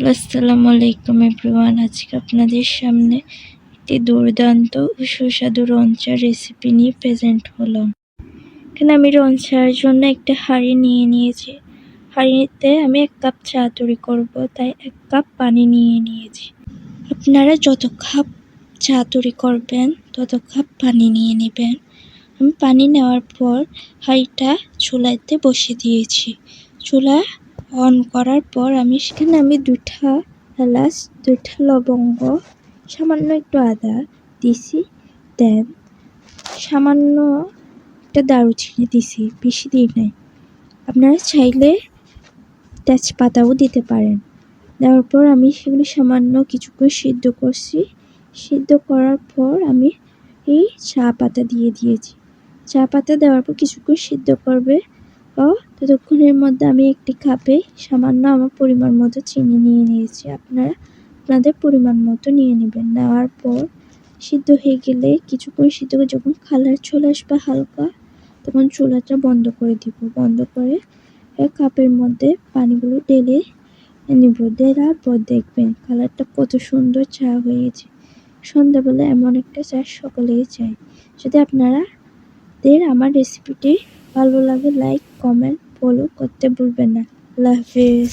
আসসালামু আলাইকুম এভরিওয়ান। আজকে আপনাদের সামনে একটি দুর্দান্ত ও সুস্বাদু রঞ্চার রেসিপি নিয়ে প্রেজেন্ট হলাম। এখানে আমি রঞ্চার জন্য একটা হাঁড়ি নিয়ে নিয়েছি। হাঁড়িতে আমি 1 কাপ চা তৈরি করব, তাই 1 কাপ পানি নিয়ে নিয়েছি। আপনারা যত কাপ চা তৈরি করবেন তত কাপ পানি নিয়ে নেবেন। আমি পানি নেওয়ার পর হাঁড়িটা চুলাতে বসিয়ে দিয়েছি। চুলা অন করার পর সেখানে আমি 2টা এলাচ, 2টা লবঙ্গ, সামান্য একটু আদা দিছি। দেন সামান্য একটা দারুচিনি দিছি, বেশি দিই নাই। আপনারা চাইলে তেজপাতাও দিতে পারেন। দেওয়ার পর আমি সেগুলি সামান্য কিছুক্ষণ সিদ্ধ করছি। সিদ্ধ করার পর আমি এই চা পাতা দিয়ে দিয়েছি। চা পাতা দেওয়ার পর কিছুক্ষণ সিদ্ধ করবে ও ততক্ষণের মধ্যে আমি একটি কাপে সামান্য আমার পরিমাণ মতো চিনি নিয়ে নিয়েছি। আপনারা আপনাদের পরিমাণ মতো নিয়ে নেবেন। নেওয়ার পর সিদ্ধ হয়ে গেলে কিছুক্ষণ সিদ্ধ করে যখন কালার চলে আসবে হালকা, তখন চুলাটা বন্ধ করে দিব। বন্ধ করে কাপের মধ্যে পানিগুলো ঢেলে নিব। ঢেলার পর দেখবেন কালারটা কত সুন্দর চা হয়েছে। সন্ধ্যাবেলা এমন একটা চা সকলেই চায়। যদি আপনাদের আমার রেসিপিটি ভালো লাগে, লাইক, কমেন্ট, ফলো করতে ভুলবেন না। আল্লাহ হাফেজ।